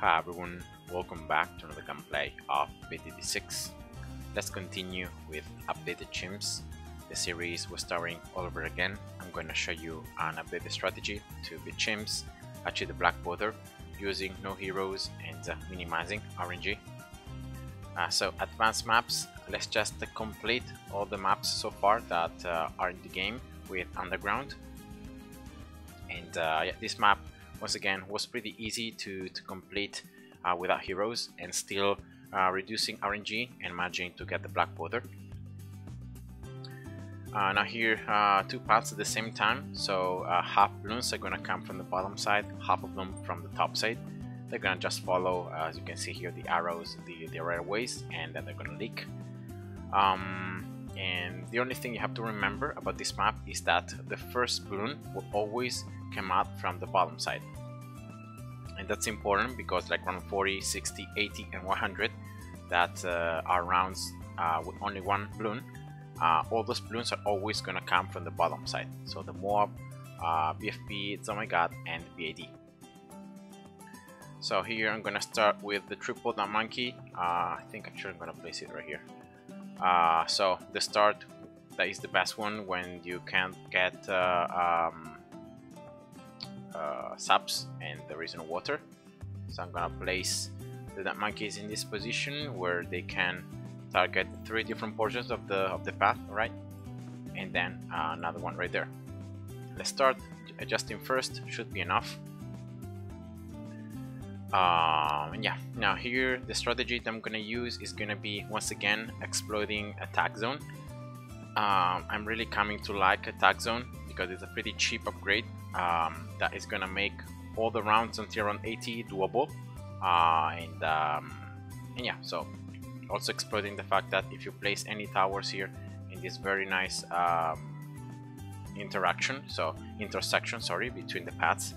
Hi everyone, welcome back to another gameplay of BTD6. Let's continue with updated Chimps. The series was starting all over again. I'm going to show you an updated strategy to beat Chimps, achieve the Black Border, using no heroes and minimizing RNG. So advanced maps, let's just complete all the maps so far that are in the game with Underground. And yeah, this map once again was pretty easy to complete without heroes and still reducing RNG and managing to get the Black Border. Now here two paths at the same time, so half Bloons are gonna come from the bottom side, half of them from the top side. They're gonna just follow, as you can see here, the arrows, the right ways, and then they're gonna leak. And the only thing you have to remember about this map is that the first Bloon will always come out from the bottom side. And that's important because like round 40, 60, 80 and 100 that are rounds with only one Bloon, all those Bloons are always gonna come from the bottom side. So the Moab, BFB, Oh My God and BAD. So here I'm gonna start with the triple down monkey. I think actually I'm gonna place it right here. So the start, that is the best one when you can't get subs and there is no water. So I'm gonna place the monkeys in this position where they can target 3 different portions of the path, right? And then another one right there. Let's start adjusting first, should be enough. And yeah, now here the strategy that I'm gonna use is gonna be once again exploiting attack zone. I'm really coming to like attack zone because it's a pretty cheap upgrade that is gonna make all the rounds until around 80 doable. And yeah, so also exploiting the fact that if you place any towers here in this very nice intersection between the paths,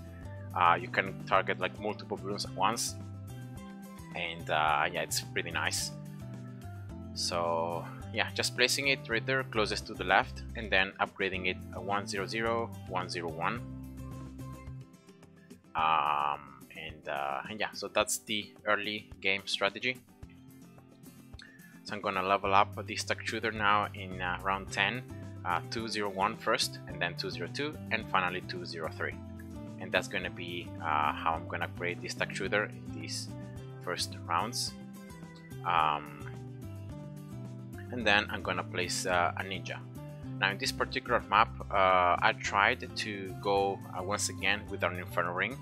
you can target like multiple Bloons at once, and yeah, it's pretty nice. So yeah, just placing it right there closest to the left and then upgrading it 100, 101. And yeah, so that's the early game strategy. So I'm gonna level up the stack shooter now in round 10, 201 first, and then 202, and finally 203. And that's gonna be how I'm gonna upgrade the stack shooter in these first rounds. And then I'm gonna place a ninja. Now in this particular map, I tried to go once again with an Inferno Ring,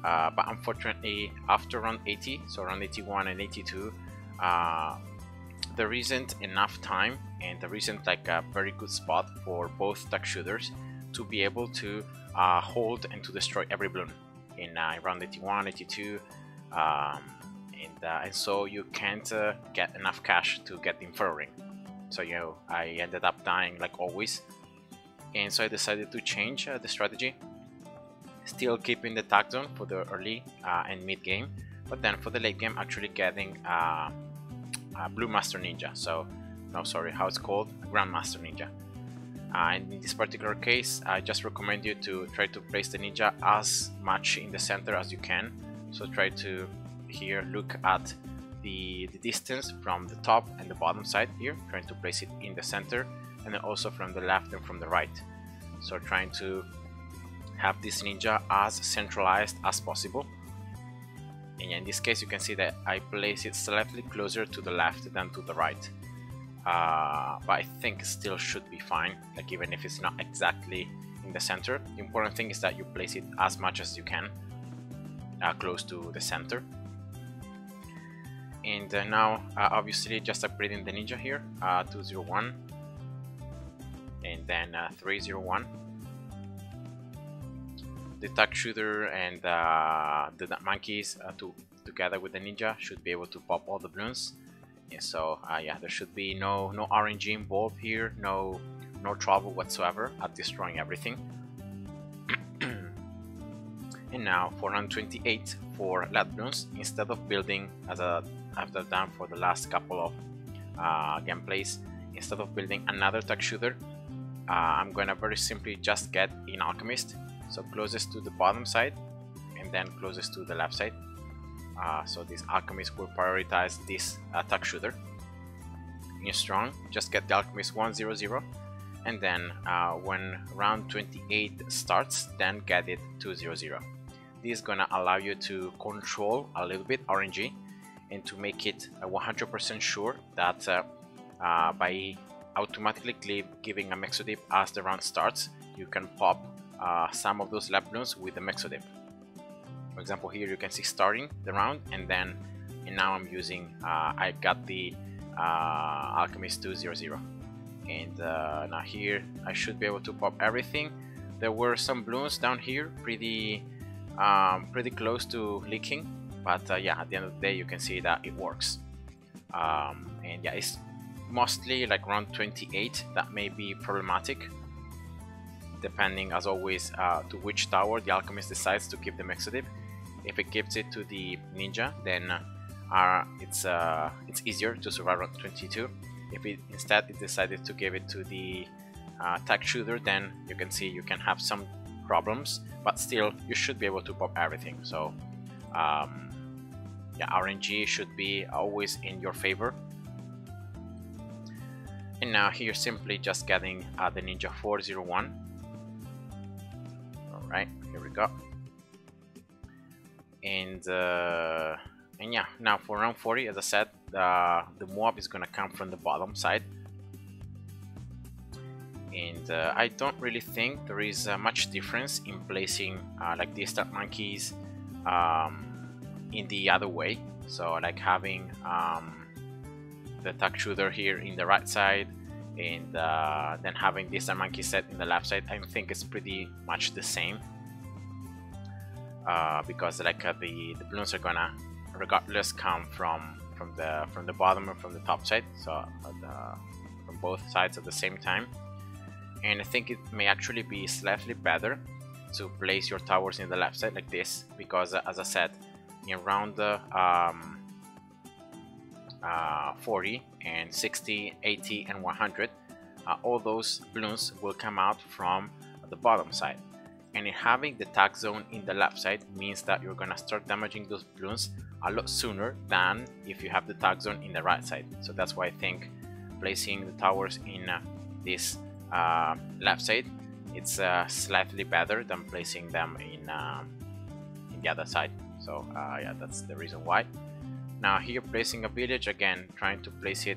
but unfortunately after round 80, so round 81 and 82, there isn't enough time and there isn't like a very good spot for both stack shooters to be able to hold and to destroy every Bloon in round 81, 82, and so you can't get enough cash to get the Inferno Ring. So you know, I ended up dying like always, and so I decided to change the strategy, still keeping the attack zone for the early and mid game, but then for the late game actually getting Bloonmaster Ninja. So no, sorry, how it's called, Gruntmaster Ninja. And in this particular case, I just recommend you to try to place the ninja as much in the center as you can. So try to here look at the distance from the top and the bottom side here, trying to place it in the center, and then also from the left and from the right. So trying to have this ninja as centralized as possible. And in this case you can see that I place it slightly closer to the left than to the right. But I think it still should be fine, like even if it's not exactly in the center. The important thing is that you place it as much as you can close to the center. And now obviously just upgrading the ninja here, 201 and then 301. The attack shooter and the monkeys together with the ninja should be able to pop all the Bloons. And so yeah, there should be no RNG involved here, no trouble whatsoever at destroying everything. And now for round 28 for Lat Bloons, instead of building as I've done for the last couple of gameplays, instead of building another attack shooter, I'm gonna very simply just get an Alchemist, so closest to the bottom side and then closest to the left side. So this Alchemist will prioritize this attack shooter. In strong, just get the Alchemist 100, and then when round 28 starts, then get it 200. This is gonna allow you to control a little bit RNG and to make it 100% sure that by automatically giving a Mexodip as the round starts, you can pop some of those lab balloons with the Mexodip. For example, here you can see starting the round, and now I'm using I got the Alchemist 200, and now here I should be able to pop everything. There were some balloons down here pretty close to leaking, but yeah, at the end of the day you can see that it works. And yeah, it's mostly like round 28 that may be problematic, depending as always to which tower the Alchemist decides to give the Mexodip. If it gives it to the Ninja, then it's easier to survive round 22. If it instead decided to give it to the attack shooter, then you can see you can have some problems, but still you should be able to pop everything. So yeah, RNG should be always in your favor. And now here simply just getting the Ninja 401. Alright, here we go. And yeah, now for round 40, as I said, the mob is gonna come from the bottom side. And I don't really think there is much difference in placing like the start monkeys in the other way. So like having the attack shooter here in the right side, and then having this monkey set in the left side. I think it's pretty much the same, because like the balloons are gonna regardless come from the bottom or from the top side, so from both sides at the same time. And I think it may actually be slightly better to place your towers in the left side like this, because as I said, in round 40 and 60, 80 and 100, all those balloons will come out from the bottom side, and in having the tag zone in the left side means that you're gonna start damaging those balloons a lot sooner than if you have the tag zone in the right side. So that's why I think placing the towers in this left side, it's slightly better than placing them in the other side. So yeah, that's the reason why. Now here placing a village, again trying to place it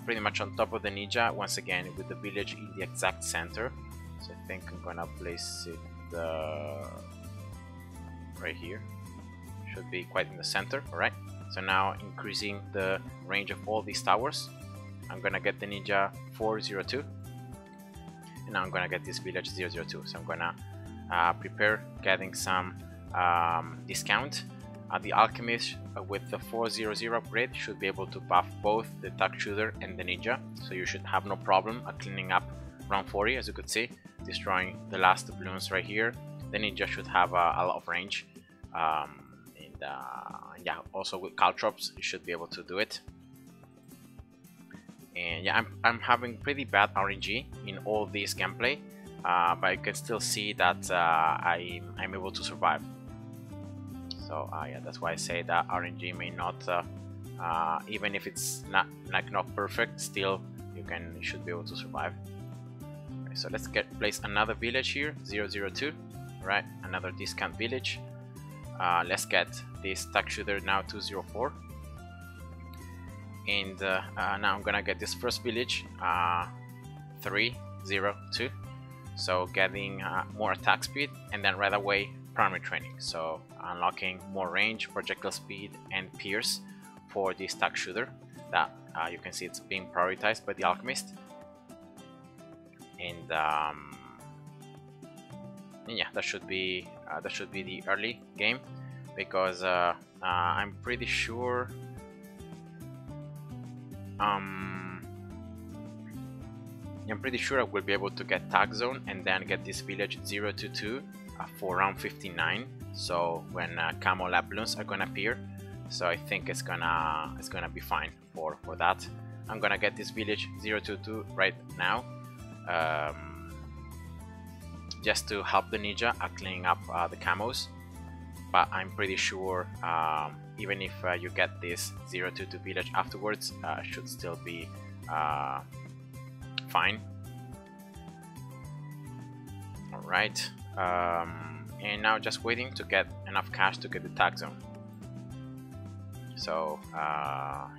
pretty much on top of the Ninja, once again with the village in the exact center. So I think I'm gonna place it right here, should be quite in the center. Alright, so now increasing the range of all these towers, I'm gonna get the Ninja 402, and now I'm gonna get this village 002. So I'm gonna prepare getting some discount. The Alchemist with the 400 upgrade should be able to buff both the attack shooter and the Ninja, so you should have no problem cleaning up round 40, as you could see, destroying the last balloons right here. The Ninja should have a lot of range, and yeah, also with Caltrops you should be able to do it. And yeah, I'm having pretty bad RNG in all this gameplay, but you can still see that I'm able to survive. So yeah, that's why I say that RNG may not, even if it's not perfect, still you should be able to survive. Okay, so let's place another village here, 002. Right, another discount village. Let's get this attack shooter now 204. And now I'm gonna get this first village 302, so getting more attack speed, and then right away primary training, so unlocking more range, projectile speed and pierce for this attack shooter that you can see it's being prioritized by the Alchemist. And yeah, that should be the early game, because I'm pretty sure I will be able to get tag zone and then get this village 022 for round 59. So when camo lab balloons are gonna appear, so I think it's gonna be fine for that. I'm gonna get this village 022 right now, just to help the Ninja cleaning up the camos. but I'm pretty sure even if you get this 022 village afterwards, should still be fine. Alright, and now just waiting to get enough cash to get the tag zone. So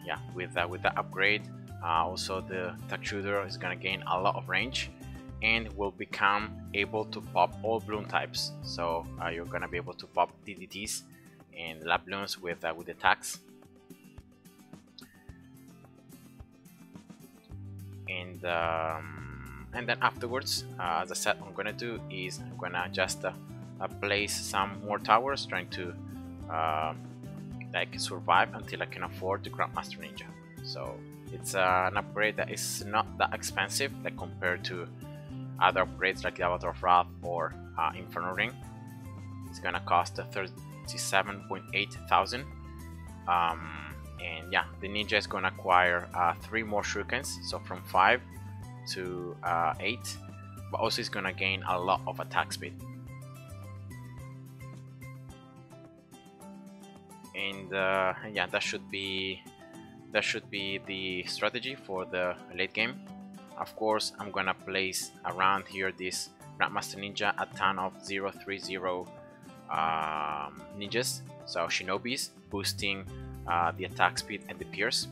yeah, with the upgrade, also the tag shooter is gonna gain a lot of range and will become able to pop all bloon types. So you're gonna be able to pop DDTs and lab bloons with the tags. And then afterwards, as I said, I'm gonna do is I'm gonna just place some more towers, trying to like survive until I can afford the Gruntmaster Ninja. So it's an upgrade that is not that expensive, like compared to other upgrades like the Avatar of Wrath or Inferno Ring. It's gonna cost 37.8 thousand. And yeah, the ninja is gonna acquire 3 more shurikens, so from 5 to 8, but also is gonna gain a lot of attack speed. And yeah, that should be the strategy for the late game. Of course, I'm gonna place around here this Gruntmaster Ninja a ton of 030 ninjas, so shinobis, boosting the attack speed and the pierce.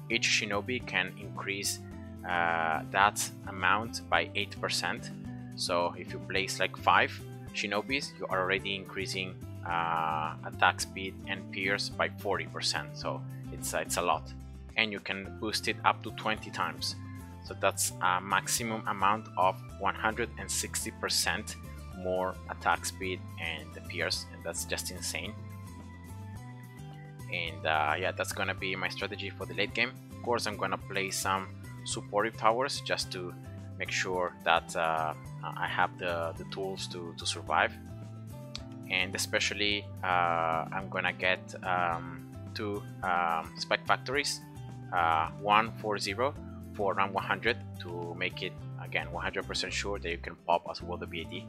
Each shinobi can increase that amount by 8%. So if you place like 5 shinobis, you are already increasing attack speed and pierce by 40%. So it's a lot, and you can boost it up to 20 times. So that's a maximum amount of 160% more attack speed and the pierce, and that's just insane. And yeah, that's gonna be my strategy for the late game. Of course, I'm gonna play some supportive towers just to make sure that I have the tools to survive. And especially I'm gonna get 2 spec factories, 140 for round 100 to make it again 100% sure that you can pop as well the BAD.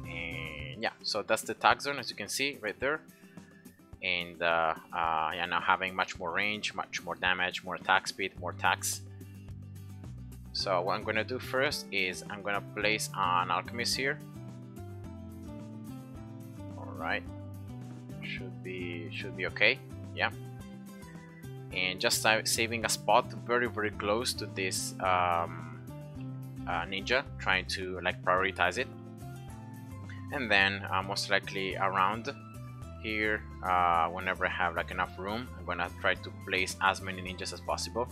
And yeah, so that's the tag zone, as you can see right there. And yeah, now having much more range, much more damage, more attack speed, more tax. So what I'm gonna do first is I'm gonna place an Alchemist here. Alright, should be okay, yeah. And just saving a spot very close to this ninja, trying to like prioritize it. And then most likely around here, whenever I have like enough room, I'm gonna try to place as many ninjas as possible.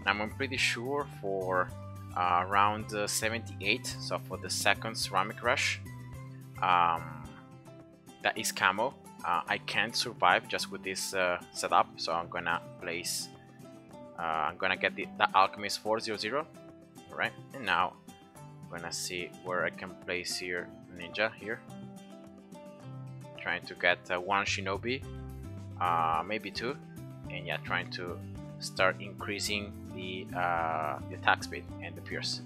And I'm pretty sure for round 78, so for the second ceramic rush, that is camo. I can't survive just with this setup, so I'm gonna place I'm gonna get the Alchemist 400. Alright, and now I'm gonna see where I can place here ninja here, trying to get 1 shinobi, maybe 2, and yeah, trying to start increasing the attack speed and the pierce.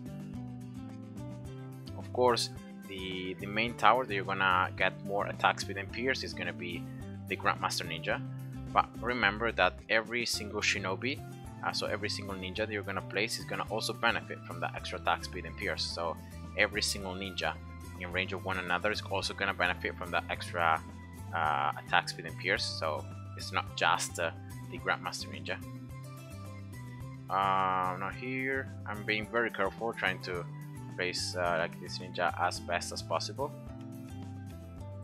Of course, the main tower that you're gonna get more attack speed and pierce is gonna be the Gruntmaster Ninja. But remember that every single shinobi, so every single ninja that you're gonna place, is gonna also benefit from the extra attack speed and pierce. So every single ninja in range of one another is also gonna benefit from the extra attack speed and pierce. So it's not just the Gruntmaster Ninja. Now here I'm being very careful, trying to place like this ninja as best as possible.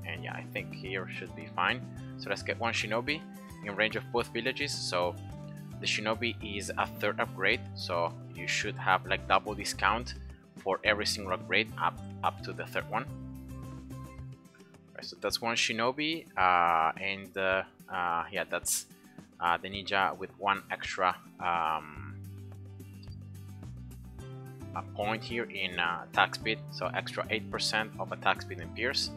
And yeah, I think here should be fine. So let's get 1 shinobi in range of both villages. So the shinobi is a 3rd upgrade, so you should have like double discount for every single upgrade up to the 3rd one. Right, so that's 1 shinobi, and yeah, that's the ninja with 1 extra a point here in attack speed, so extra 8% of attack speed and pierce.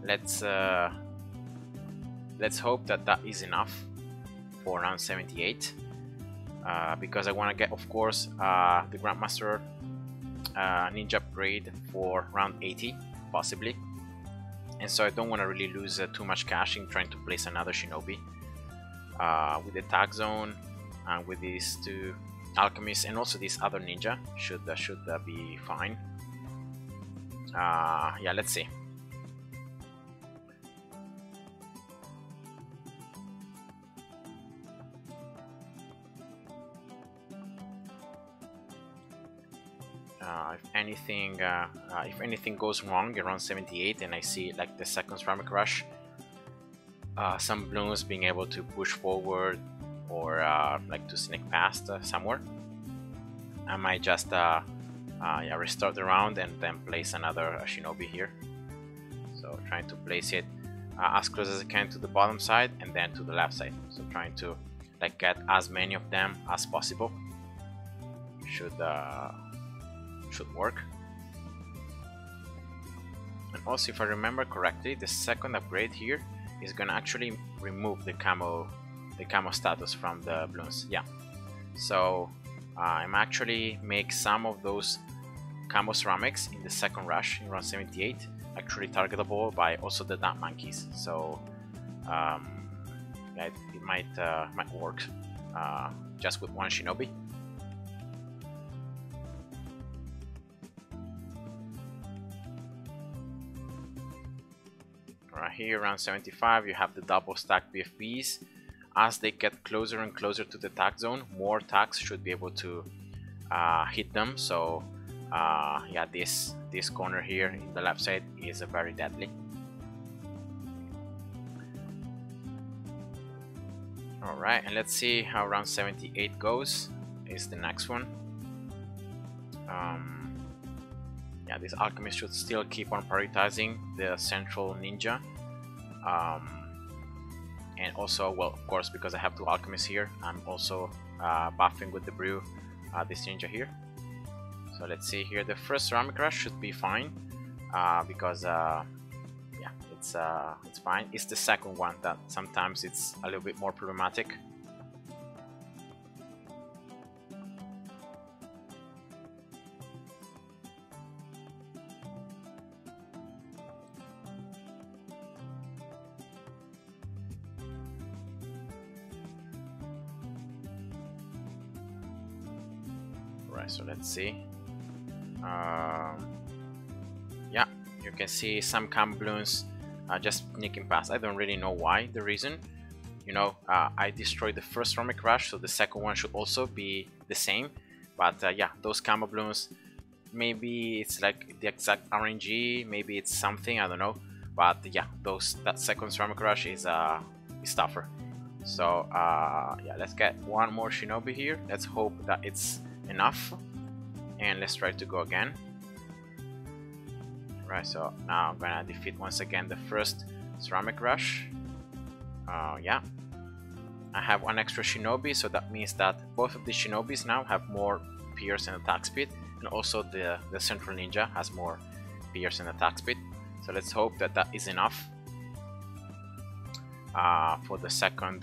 Let's hope that that is enough for round 78, because I want to get, of course, the Gruntmaster Ninja upgrade for round 80 possibly. and so I don't want to really lose too much cash in trying to place another shinobi. With the tag zone and with these two alchemists and also this other ninja should be fine. Yeah, let's see. If anything goes wrong around 78 and I see like the second ceramic rush, some Bloons being able to push forward or like to sneak past somewhere, I might just yeah, restart the round and then place another shinobi here. So trying to place it as close as I can to the bottom side and then to the left side. So trying to like get as many of them as possible. Should work. And also, if I remember correctly, the second upgrade here is gonna actually remove the camo status from the Bloons. Yeah. So I'm actually make some of those camo ceramics in the second rush in round 78 actually targetable by also the dark monkeys. So yeah, it might work just with one shinobi. Right here around 75 you have the double stack BFBs. As they get closer and closer to the tag zone, more tags should be able to hit them. So yeah, this corner here in the left side is very deadly. Alright, and let's see how round 78 goes. Is the next one. Yeah, this alchemist should still keep on prioritizing the central ninja. And also, well, of course, because I have two alchemists here, I'm also buffing with the brew this ninja here. So let's see here. The first ceramic rush should be fine because yeah, it's fine. It's the second one that sometimes it's a little bit more problematic. So let's see. Yeah, you can see some camo Bloons just sneaking past. I don't really know why, the reason. You know, I destroyed the first ceramic rush, so the second one should also be the same. But yeah, those camo Bloons, maybe it's like the exact RNG, maybe it's something, I don't know. But yeah, that second ceramic rush is tougher. So yeah, let's get one more shinobi here. Let's hope that it's enough, and let's try to go again. Right, so now I'm gonna defeat once again the first ceramic rush. Yeah, I have one extra shinobi, so that means that both of the shinobis now have more pierce and attack speed, and also the central ninja has more pierce and attack speed. So let's hope that that is enough for the second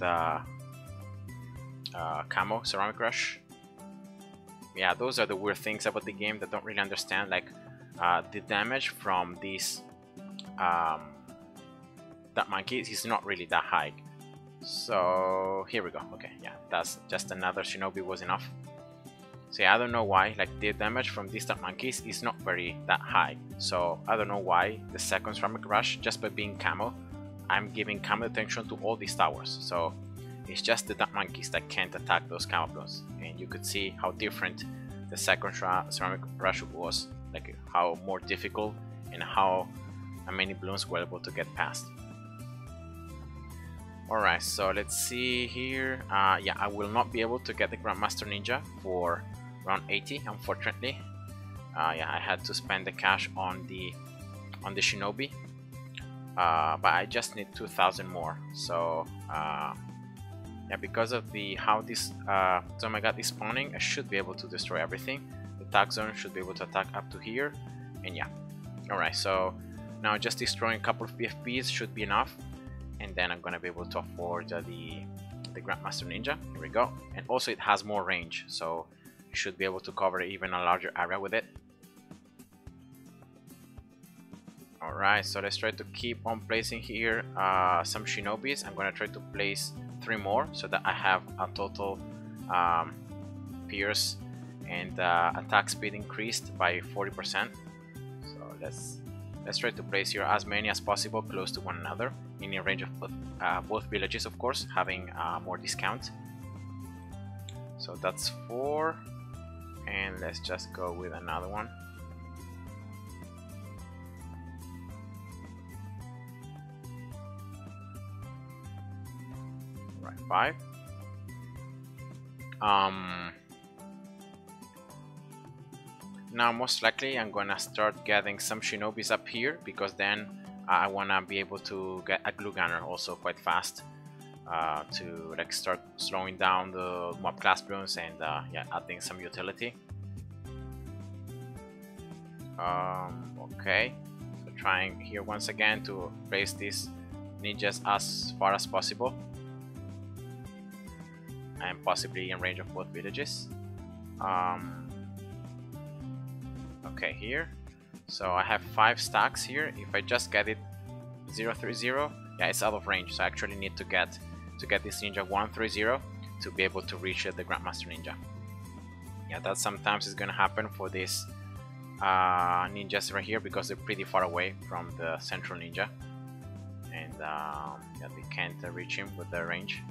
camo ceramic rush. Yeah, those are the weird things about the game that don't really understand, like the damage from these that monkey is not really that high. So here we go. Okay, yeah, that's just another shinobi was enough. So yeah, I don't know why, like the damage from these that monkeys is not that high. So I don't know why the second ceramic rush, just by being camo, I'm giving camo attention to all these towers. So it's just the dark monkeys that can't attack those camo Bloons, and you could see how different the second ceramic rush was, like how more difficult and how many Bloons were able to get past. Alright, so let's see here. Yeah, I will not be able to get the Gruntmaster Ninja for round 80, unfortunately. Yeah, I had to spend the cash on the shinobi, but I just need 2,000 more. So yeah, because of how this oh my god is spawning, I should be able to destroy everything. The tag zone should be able to attack up to here, and yeah. Alright, so now just destroying a couple of BFBs should be enough, and then I'm gonna be able to afford the Gruntmaster Ninja. Here we go. And also it has more range, so you should be able to cover even a larger area with it. Alright, so let's try to keep on placing here some shinobis. I'm gonna try to place 3 more so that I have a total pierce and attack speed increased by 40%. So let's try to place here as many as possible close to one another in a range of both villages, of course, having more discount. So that's 4, and let's just go with another one. Right, 5. Now most likely I'm gonna start getting some shinobis up here, because then I wanna be able to get a glue gunner also quite fast to like start slowing down the mob class Bloons and yeah, adding some utility. Okay, so trying here once again to place these ninjas as far as possible and possibly in range of both villages. Okay, here, so I have 5 stacks here. If I just get it 030, yeah, it's out of range, so I actually need to get this ninja 130 to be able to reach the Gruntmaster Ninja. Yeah, that sometimes is gonna happen for these ninjas right here, because they're pretty far away from the central ninja, and yeah, they can't reach him with the range.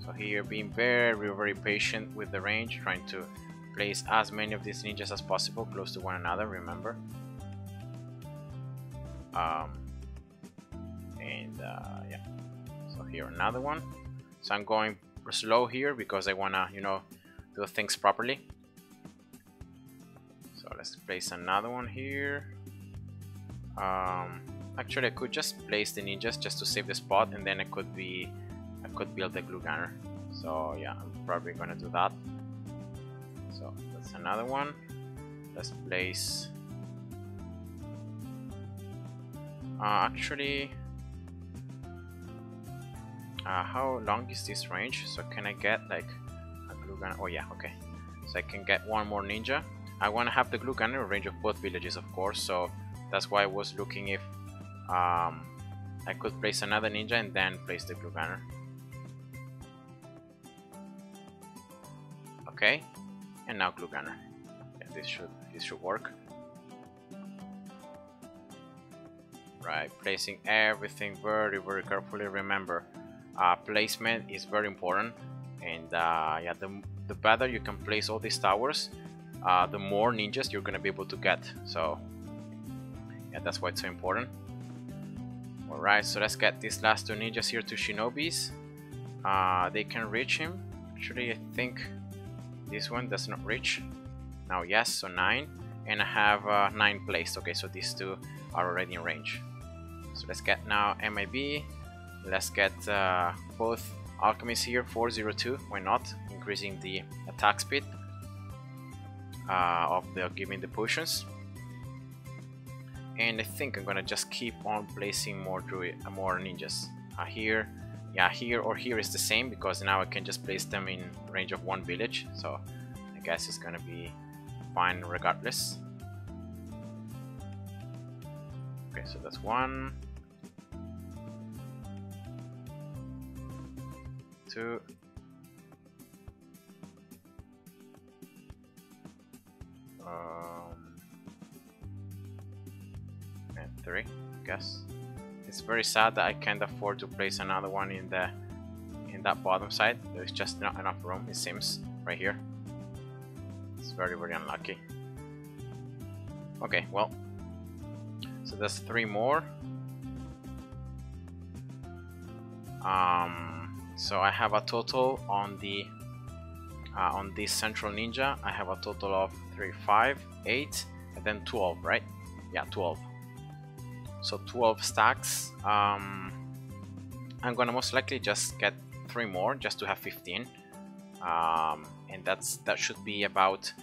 So here, being very patient with the range, trying to place as many of these ninjas as possible close to one another, remember. Yeah, so here another one. So I'm going slow here because I wanna, you know, do things properly. So let's place another one here. Actually, I could just place the ninjas just to save the spot, and then I could build the glue gunner. So yeah, I'm probably gonna do that. So that's another one. Let's place actually how long is this range? So can I get like a glue gunner? Oh yeah, okay, so I can get one more ninja. I want to have the glue gunner in range of both villages, of course, so that's why I was looking if I could place another ninja and then place the glue gunner. Okay, and now glue gunner. Yeah, this should work. Right, placing everything very carefully. Remember, placement is very important, and yeah, the better you can place all these towers, the more ninjas you're gonna be able to get. So yeah, that's why it's so important. Alright, so let's get these last 2 ninjas here to shinobis. They can reach him. Actually, I think this one does not reach. Now yes, so 9, and I have 9 placed. Okay, so these 2 are already in range. So let's get now MIB. Let's get both Alchemists here, 402. Why not? Increasing the attack speed of the giving the potions. And I think I'm gonna just keep on placing more ninjas here. Yeah, here or here is the same, because now I can just place them in range of 1 village. So I guess it's gonna be fine regardless. Okay, so that's 1, 2, and 3, I guess. It's very sad that I can't afford to place another one in that bottom side. There's just not enough room, it seems, right here. It's very unlucky. Okay, well, so that's 3 more. So I have a total on this central ninja. I have a total of 3, 5, 8, and then 12, right? Yeah, 12. So 12 stacks. I'm gonna most likely just get 3 more just to have 15, and that should be about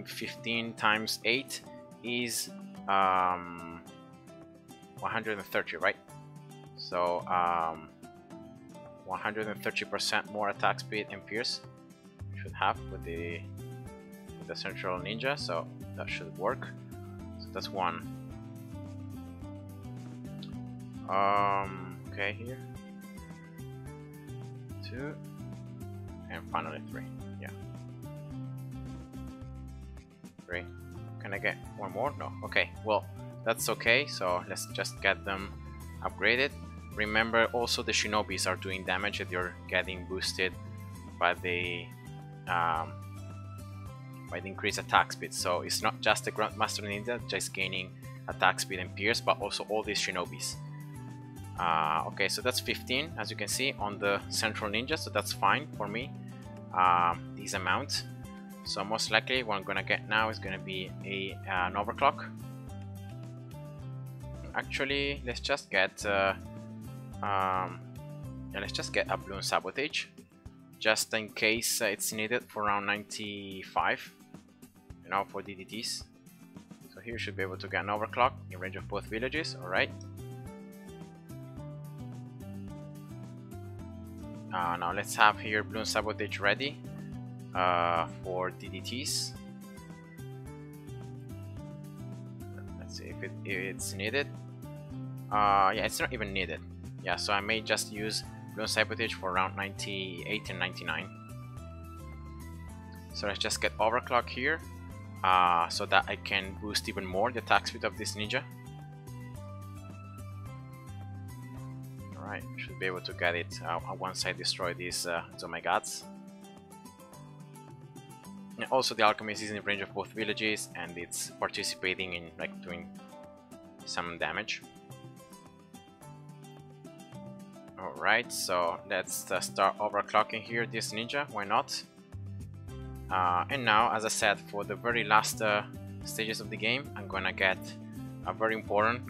15 times 8 is 130, right? So 130% more attack speed and pierce should have with the central ninja, so that should work. that's one. Okay, here 2 and finally 3. Yeah, 3. Can I get one more? No. Okay, well, that's okay. So let's just get them upgraded. Remember, also the shinobis are doing damage if you're getting boosted by the increased attack speed. So it's not just the Gruntmaster Ninja just gaining attack speed and pierce, but also all these shinobis. Okay, so that's 15, as you can see, on the central ninja, so that's fine for me, this amount. So most likely what I'm gonna get now is gonna be an overclock. Actually, let's just get let's just get a Bloons sabotage, just in case it's needed for around 95, you know, for DDTs. So here you should be able to get an overclock in range of both villages. All right. Now let's have here Bloons sabotage ready for DDTs. Let's see if it's needed. Yeah, it's not even needed. Yeah, so I may just use Bloons sabotage for around 98 and 99. So let's just get overclock here, so that I can boost even more the attack speed of this ninja. Alright, should be able to get it once I destroy these Zomagats. And also the Alchemist is in range of both villages and it's participating in like doing some damage. Alright, so let's start overclocking here this ninja, why not? And now, as I said, for the very last stages of the game, I'm gonna get a very important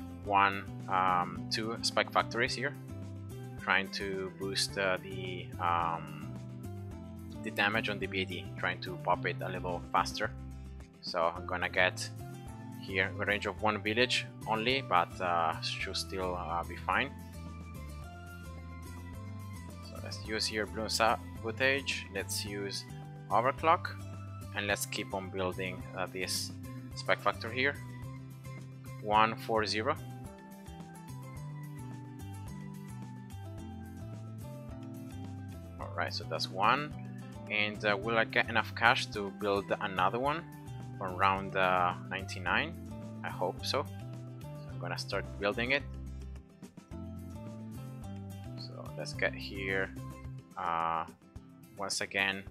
2 spike factories here, trying to boost the damage on the BAD, trying to pop it a little faster. So I'm gonna get here a range of 1 village only, but should still be fine. So let's use here Bloons sabotage, let's use overclock, and let's keep on building this spike factor here. 140. Alright, so that's 1. And will I get enough cash to build another one for around 99? I hope so. So I'm gonna start building it. So let's get here once again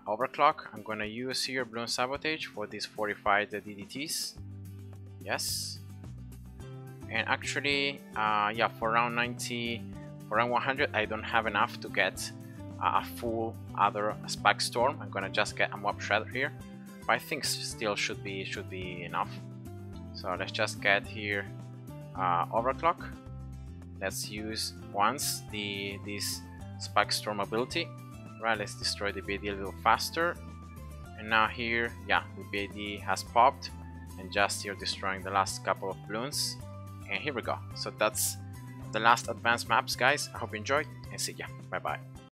overclock. I'm gonna use here Bloons sabotage for these fortified DDTs. Yes. And actually, yeah, for around 90, for around 100, I don't have enough to get a full other spike storm. I'm gonna just get a mob shredder here, but I think still should be enough. So let's just get here overclock. Let's use once this spike storm ability. Right, let's destroy the BAD a little faster. And now here, yeah, the BAD has popped, and just here destroying the last couple of Bloons. And here we go. So that's the last advanced maps, guys. I hope you enjoyed, and see ya. Bye bye.